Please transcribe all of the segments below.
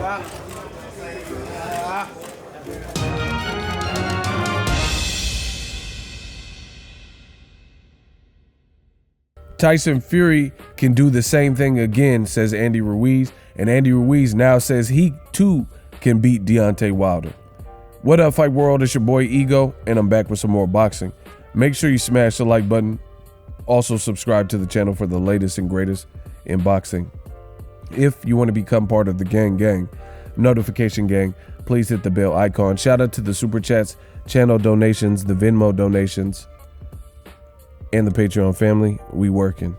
Tyson Fury can do the same thing again, says Andy Ruiz, and Andy Ruiz now says he too can beat Deontay Wilder. What up, Fight World? It's your boy Ego, and I'm back with some more boxing. Make sure you smash the like button. Also subscribe to the channel for the latest and greatest in boxing. If you want to become part of the gang, notification gang, please hit the bell icon. Shout out to the super chats, channel donations, the Venmo donations, and the Patreon family. We working.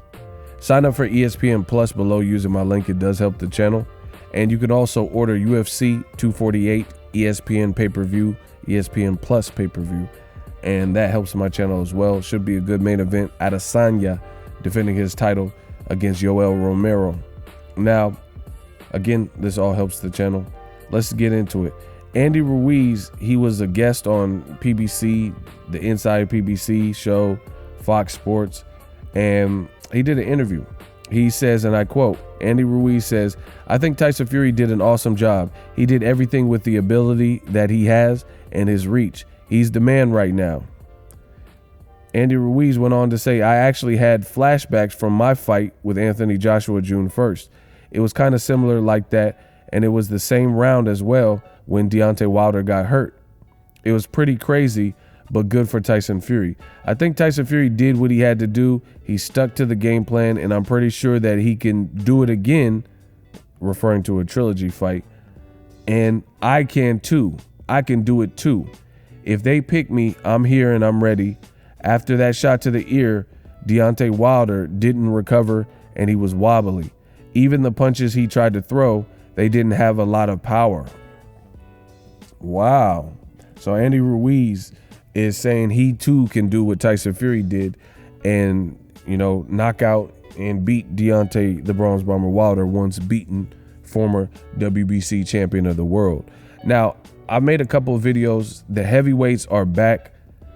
Sign up for ESPN Plus below using my link. It does help the channel. And you can also order UFC 248 ESPN pay-per-view, ESPN Plus pay-per-view, and that helps my channel as well. Should be a good main event. Adesanya defending his title against Yoel Romero. Now, again, this all helps the channel. Let's get into it. Andy Ruiz, he was a guest on PBC, the Inside PBC show, Fox Sports, and he did an interview. He says, and I quote, Andy Ruiz says, "I think Tyson Fury did an awesome job. He did everything with the ability that he has and his reach. He's the man right now." Andy Ruiz went on to say, "I actually had flashbacks from my fight with Anthony Joshua June 1st. It was kind of similar like that, and it was the same round as well when Deontay Wilder got hurt. It was pretty crazy, but good for Tyson Fury. I think Tyson Fury did what he had to do. He stuck to the game plan, and I'm pretty sure that he can do it again," referring to a trilogy fight. "And I can too. I can do it too. If they pick me, I'm here and I'm ready." After that shot to the ear, Deontay Wilder didn't recover and he was wobbly. Even the punches he tried to throw, they didn't have a lot of power. Wow. So Andy Ruiz is saying he too can do what Tyson Fury did and, knock out and beat Deontay the Bronze Bomber Wilder, once beaten former WBC champion of the world. Now, I made a couple of videos. The heavyweights are back.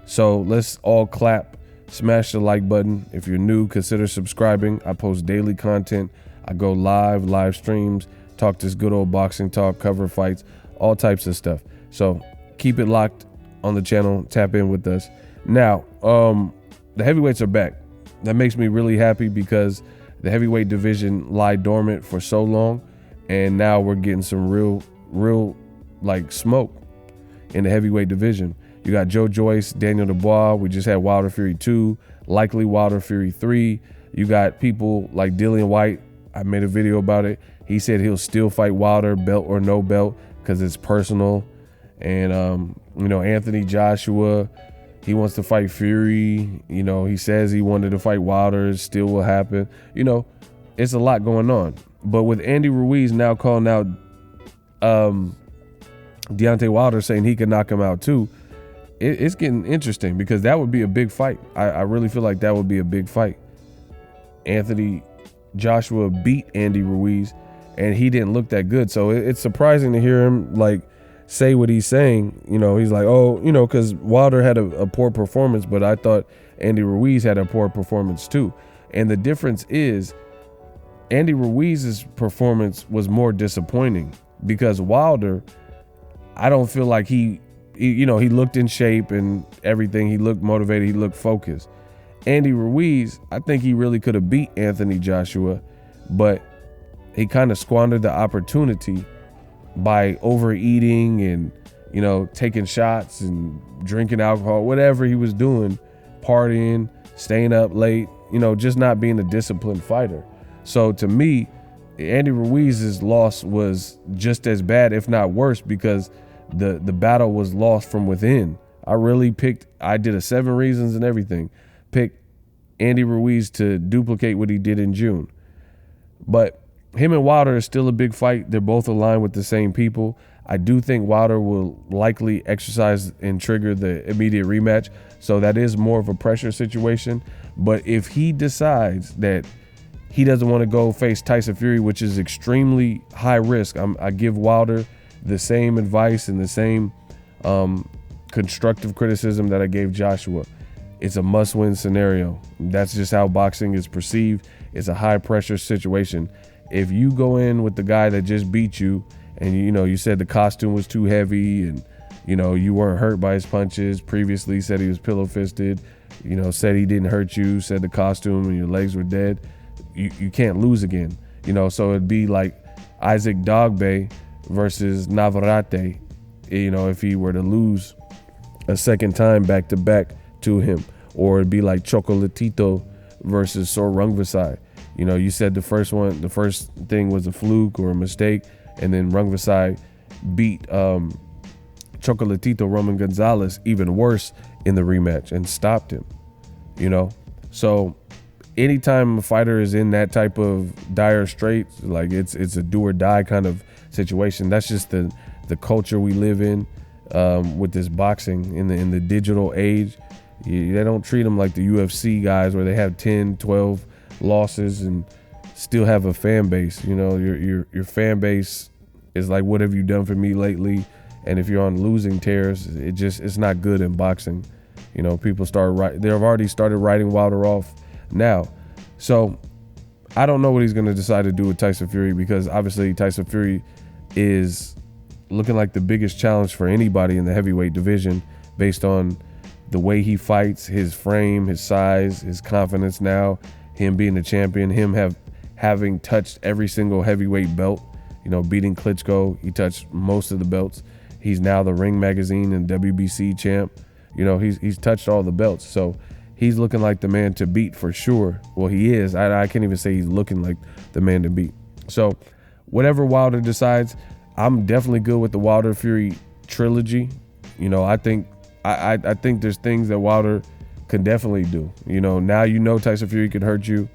So let's all clap, smash the like button. If you're new, consider subscribing. I post daily content. I go live streams, talk this good old boxing talk, cover fights, all types of stuff. So keep it locked on the channel, tap in with us. Now, the heavyweights are back. That makes me really happy because the heavyweight division lied dormant for so long, and now we're getting some real like smoke in the heavyweight division. You got Joe Joyce, Daniel Dubois. We just had Wilder Fury 2, likely Wilder Fury 3. You got people like Dillian White. I made a video about it. He said he'll still fight Wilder, belt or no belt, because it's personal. And, Anthony Joshua, he wants to fight Fury. He says he wanted to fight Wilder. It still will happen. It's a lot going on. But with Andy Ruiz now calling out Deontay Wilder, saying he could knock him out too, it's getting interesting because that would be a big fight. I really feel like that would be a big fight. Anthony Joshua beat Andy Ruiz, and he didn't look that good. So it's surprising to hear him say what he's saying. He's like, because Wilder had a poor performance, but I thought Andy Ruiz had a poor performance too. And the difference is Andy Ruiz's performance was more disappointing because Wilder, I don't feel like he looked in shape and everything. He looked motivated. He looked focused. Andy Ruiz, I think he really could have beat Anthony Joshua, but he kind of squandered the opportunity by overeating and, taking shots and drinking alcohol, whatever he was doing, partying, staying up late, just not being a disciplined fighter. So to me, Andy Ruiz's loss was just as bad, if not worse, because the battle was lost from within. I did a 7 reasons and everything, picked Andy Ruiz to duplicate what he did in June. But him and Wilder is still a big fight. They're both aligned with the same people. I do think Wilder will likely exercise and trigger the immediate rematch. So that is more of a pressure situation. But if he decides that he doesn't want to go face Tyson Fury, which is extremely high risk, I give Wilder the same advice and the same constructive criticism that I gave Joshua. It's a must-win scenario. That's just how boxing is perceived. It's a high-pressure situation. If you go in with the guy that just beat you And you said the costume was too heavy, and you weren't hurt by his punches. Previously said he was pillow fisted. Said he didn't hurt you. Said the costume and your legs were dead. You can't lose again. So it'd be like Isaac Dogbe versus Navarrete. If he were to lose a second time back to back to him, or it'd be like Chocolatito versus Sor Rungvisai. You said the first thing was a fluke or a mistake, and then Rungvisai beat Chocolatito Roman Gonzalez even worse in the rematch and stopped him. So anytime a fighter is in that type of dire straits, like it's a do or die kind of situation. That's just the culture we live in with this boxing in the digital age. They don't treat them like the UFC guys where they have 10, 12 losses and still have a fan base. Your fan base is like, what have you done for me lately? And if you're on losing tears, it's not good in boxing. People they've already started writing Wilder off now. So I don't know what he's going to decide to do with Tyson Fury, because obviously Tyson Fury is looking like the biggest challenge for anybody in the heavyweight division based on the way he fights, his frame, his size, his confidence now, him being the champion, him having touched every single heavyweight belt, beating Klitschko. He touched most of the belts. He's now the Ring Magazine and WBC champ. He's touched all the belts. So he's looking like the man to beat for sure. Well, he is. I can't even say he's looking like the man to beat. So whatever Wilder decides, I'm definitely good with the Wilder Fury trilogy. I think there's things that Wilder can definitely do. Now Tyson Fury can hurt you.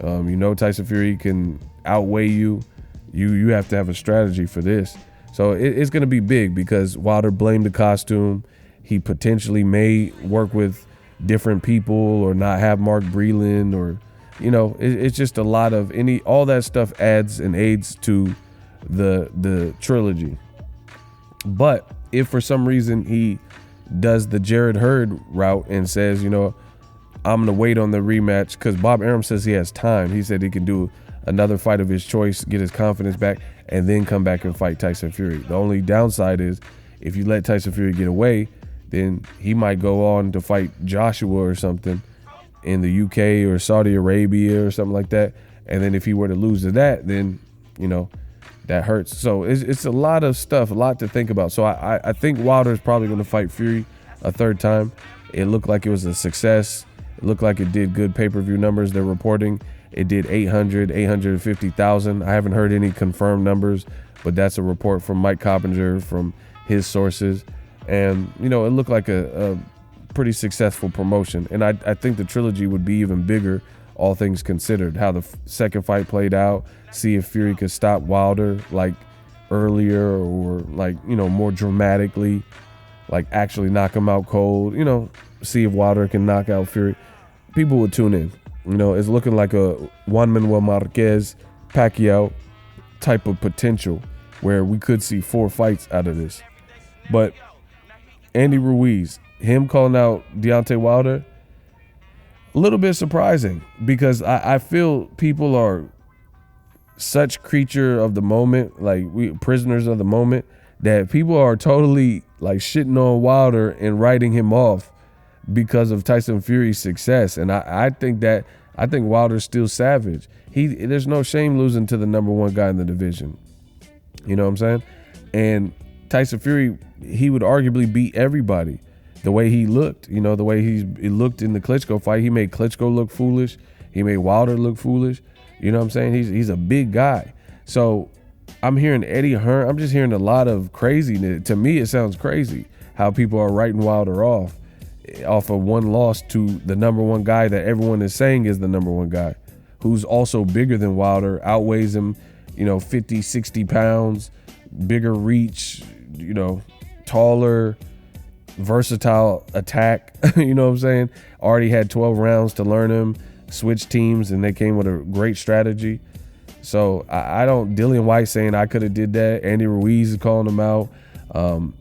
Tyson Fury can outweigh you. You have to have a strategy for this. So it's going to be big because Wilder blamed the costume. He potentially may work with different people or not have Mark Breland, or it's just a lot of all that stuff adds and aids to the trilogy. But if for some reason he does the Jared Hurd route and says, I'm going to wait on the rematch, because Bob Arum says he has time. He said he can do another fight of his choice, get his confidence back, and then come back and fight Tyson Fury. The only downside is if you let Tyson Fury get away, then he might go on to fight Joshua or something in the UK or Saudi Arabia or something like that. And then if he were to lose to that, then, that hurts. So it's a lot of stuff, a lot to think about. So I think Wilder's probably going to fight Fury a third time. It looked like it was a success. It looked like it did good pay-per-view numbers. They're reporting it did 850,000. I haven't heard any confirmed numbers, but that's a report from Mike Coppinger from his sources. And, it looked like a pretty successful promotion. And I think the trilogy would be even bigger, all things considered. How the second fight played out, see if Fury could stop Wilder like earlier, or like, more dramatically, like actually knock him out cold, see if Wilder can knock out Fury. People would tune in. It's looking like a Juan Manuel Marquez, Pacquiao type of potential where we could see 4 fights out of this. But Andy Ruiz, him calling out Deontay Wilder, a little bit surprising, because I feel people are such creature of the moment, like we prisoners of the moment, that people are totally like shitting on Wilder and writing him off because of Tyson Fury's success. And I think Wilder's still savage. There's no shame losing to the number one guy in the division. You know what I'm saying? And Tyson Fury, he would arguably beat everybody the way he looked. The way he looked in the Klitschko fight. He made Klitschko look foolish. He made Wilder look foolish. You know what I'm saying? He's a big guy. So I'm hearing Eddie Hearn. I'm just hearing a lot of craziness. To me, it sounds crazy how people are writing Wilder off of one loss to the number one guy that everyone is saying is the number one guy, who's also bigger than Wilder, outweighs him, 50, 60 pounds, bigger reach, taller, versatile attack. You know what I'm saying? Already had 12 rounds to learn him, switched teams, and they came with a great strategy. So I don't, Dillian White saying I could have did that. Andy Ruiz is calling him out.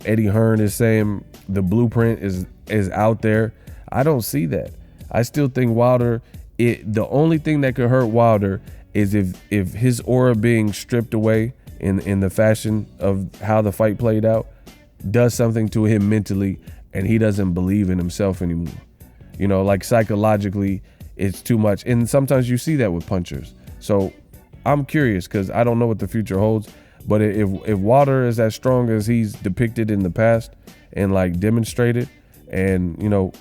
Eddie Hearn is saying the blueprint is out there. I don't see that. I still think Wilder, the only thing that could hurt Wilder is if his aura being stripped away in the fashion of how the fight played out does something to him mentally, and he doesn't believe in himself anymore. You know, like psychologically, it's too much. And sometimes you see that with punchers. So I'm curious because I don't know what the future holds. But if Wilder is as strong as he's depicted in the past and like demonstrated, and you know,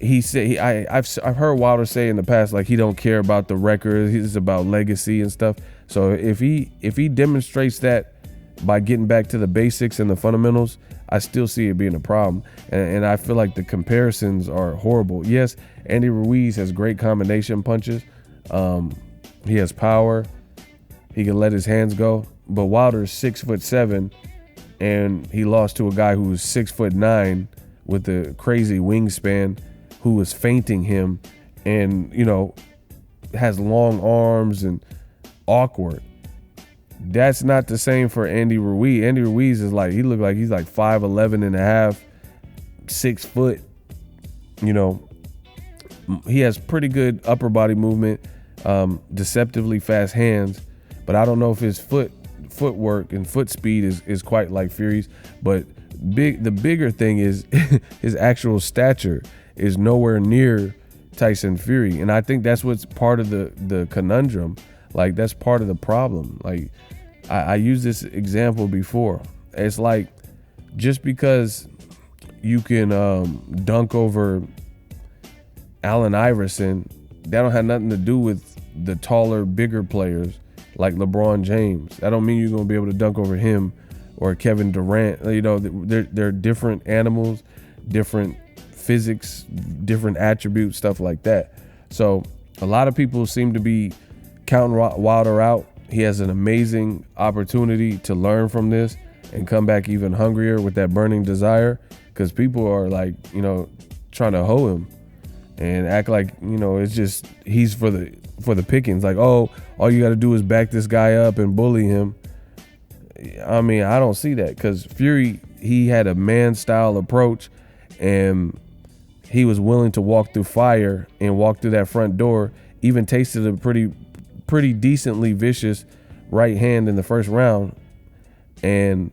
I've heard Wilder say in the past like he don't care about the record, he's about legacy and stuff. So if he demonstrates that by getting back to the basics and the fundamentals, I still see it being a problem. And I feel like the comparisons are horrible. Yes, Andy Ruiz has great combination punches. He has power. He can let his hands go. But Wilder's 6'7", and he lost to a guy who was 6'9" with a crazy wingspan, who was feinting him, and you know, has long arms and awkward. That's not the same for Andy Ruiz. Andy Ruiz is like, he looked like he's like 5'11 and a half, 6 foot. You know, he has pretty good upper body movement, deceptively fast hands, but I don't know if his footwork and foot speed is quite like Fury's. But the bigger thing is his actual stature is nowhere near Tyson Fury, and I think that's what's part of the conundrum. Like, that's part of the problem. Like, I used this example before. It's like, just because you can dunk over Allen Iverson, that don't have nothing to do with the taller, bigger players like LeBron James. That don't mean you're gonna be able to dunk over him or Kevin Durant. You know, they're different animals, different physics, different attributes, stuff like that. So a lot of people seem to be counting Wilder out. He has an amazing opportunity to learn from this and come back even hungrier with that burning desire, because people are like, you know, trying to hoe him and act like, you know, it's just he's for the pickings. Like, oh, all you got to do is back this guy up and bully him. I mean, I don't see that, because Fury, he had a man-style approach, and he was willing to walk through fire and walk through that front door. Even tasted a pretty decently vicious right hand in the first round, and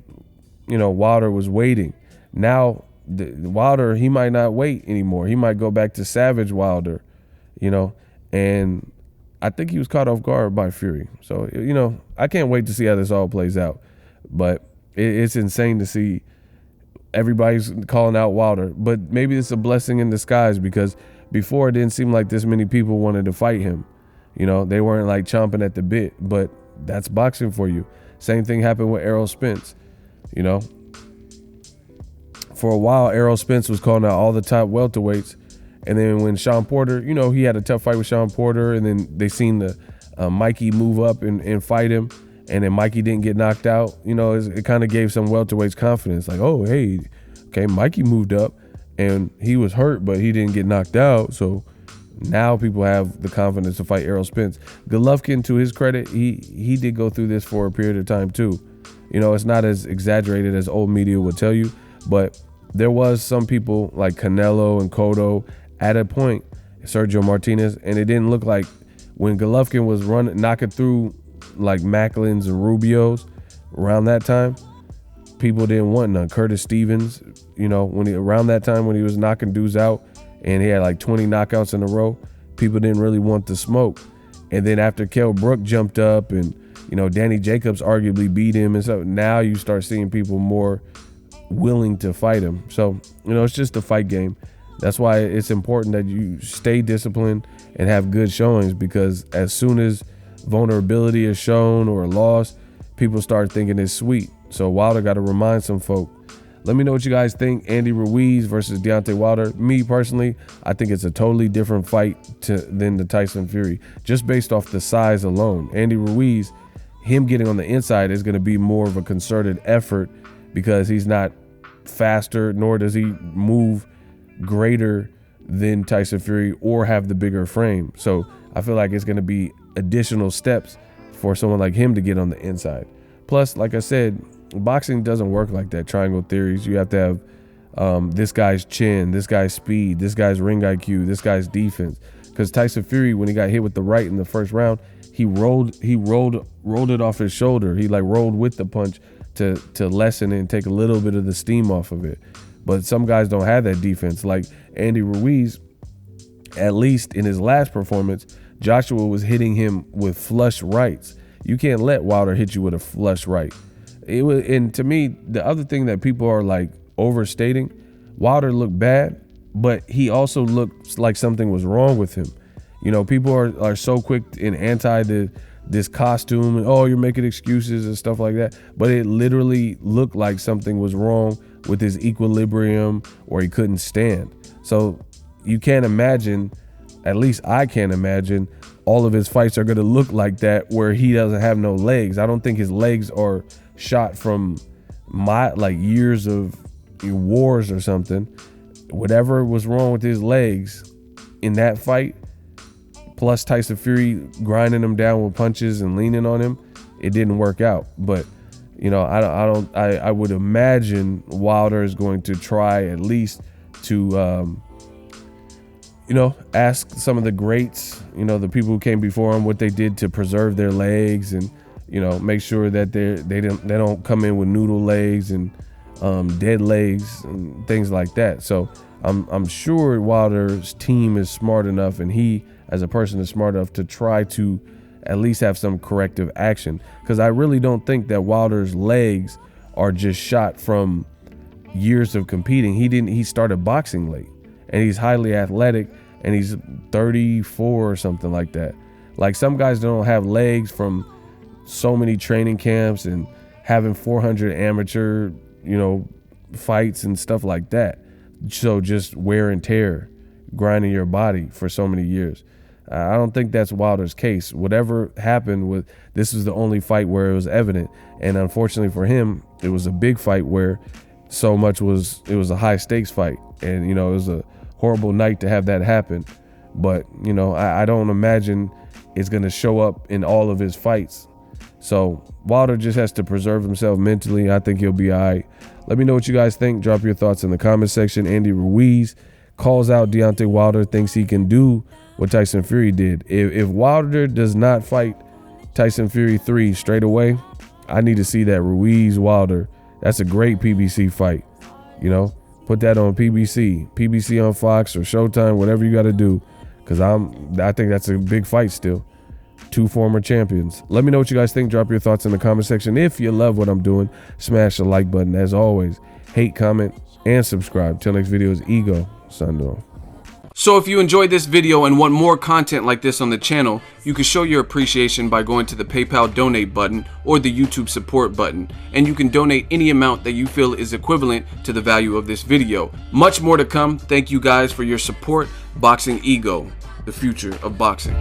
you know, Wilder was waiting. Now Wilder, he might not wait anymore. He might go back to Savage Wilder, you know, and I think he was caught off guard by Fury. So, you know, I can't wait to see how this all plays out. But it's insane to see everybody's calling out Wilder. But maybe it's a blessing in disguise, because before it didn't seem like this many people wanted to fight him. You know, they weren't like chomping at the bit, but that's boxing for you. Same thing happened with Errol Spence. You know, for a while, Errol Spence was calling out all the top welterweights. And then when Sean Porter, you know, he had a tough fight with Sean Porter, and then they seen the Mikey move up and fight him, and then Mikey didn't get knocked out. You know, it kind of gave some welterweights confidence. Like, oh, hey, okay, Mikey moved up, and he was hurt, but he didn't get knocked out. So now people have the confidence to fight Errol Spence. Golovkin, to his credit, he did go through this for a period of time too. You know, it's not as exaggerated as old media would tell you, but there was some people like Canelo and Cotto at a point, Sergio Martinez, and it didn't look like when Golovkin was knocking through like Macklins and Rubios around that time, people didn't want none. Curtis Stevens, you know, around that time when he was knocking dudes out and he had like 20 knockouts in a row, people didn't really want the smoke. And then after Kell Brook jumped up and, you know, Danny Jacobs arguably beat him, and so now you start seeing people more willing to fight him. So, you know, it's just a fight game. That's why it's important that you stay disciplined and have good showings, because as soon as vulnerability is shown or lost, people start thinking it's sweet. So Wilder got to remind some folk. Let me know what you guys think. Andy Ruiz versus Deontay Wilder. Me personally, I think it's a totally different fight than the Tyson Fury, just based off the size alone. Andy Ruiz, him getting on the inside is going to be more of a concerted effort, because he's not faster, nor does he move greater than Tyson Fury or have the bigger frame. So I feel like it's going to be additional steps for someone like him to get on the inside. Plus, like I said, boxing doesn't work like that. Triangle theories. You have to have this guy's chin, this guy's speed, this guy's ring IQ, this guy's defense. Because Tyson Fury, when he got hit with the right in the first round, he rolled it off his shoulder. He like rolled with the punch to lessen it and take a little bit of the steam off of it. But some guys don't have that defense. Like Andy Ruiz, at least in his last performance, Joshua was hitting him with flush rights. You can't let Wilder hit you with a flush right. And to me, the other thing that people are like overstating, Wilder looked bad, but he also looked like something was wrong with him. You know, people are so quick and anti this costume and, oh, you're making excuses and stuff like that. But it literally looked like something was wrong with his equilibrium, or he couldn't stand. So you can't imagine, at least I can't imagine, all of his fights are going to look like that where he doesn't have no legs. I don't think his legs are shot from years of wars or something. Whatever was wrong with his legs in that fight, plus Tyson Fury grinding him down with punches and leaning on him, it didn't work out. But you know, I would imagine Wilder is going to try at least to you know, ask some of the greats, you know, the people who came before him, what they did to preserve their legs, and you know, make sure that they don't come in with noodle legs and dead legs and things like that. So I'm sure Wilder's team is smart enough, and he as a person is smart enough to try to at least have some corrective action, because I really don't think that Wilder's legs are just shot from years of competing. He started boxing late, and he's highly athletic, and he's 34 or something like that. Like, some guys don't have legs from so many training camps and having 400 amateur, you know, fights and stuff like that. So just wear and tear, grinding your body for so many years. I don't think that's Wilder's case. Whatever happened with this is the only fight where it was evident, and unfortunately for him, it was a big fight where so much was, it was a high stakes fight, and you know, it was a horrible night to have that happen. But you know, I don't imagine it's going to show up in all of his fights. So Wilder just has to preserve himself mentally. I think he'll be all right. Let me know what you guys think. Drop your thoughts in the comment section. Andy Ruiz calls out Deontay Wilder, thinks he can do what Tyson Fury did. If Wilder does not fight Tyson Fury 3 straight away, I need to see that Ruiz Wilder. That's a great PBC fight. You know, put that on PBC on Fox or Showtime, whatever you got to do, because I think that's a big fight still. Two former champions. Let me know what you guys think. Drop your thoughts in the comment section. If you love what I'm doing, smash the like button. As always, hate, comment, and subscribe. Till next video is Ego. Signing off. So if you enjoyed this video and want more content like this on the channel, you can show your appreciation by going to the PayPal donate button or the YouTube support button, and you can donate any amount that you feel is equivalent to the value of this video. Much more to come. Thank you guys for your support. Boxing Ego, the future of boxing.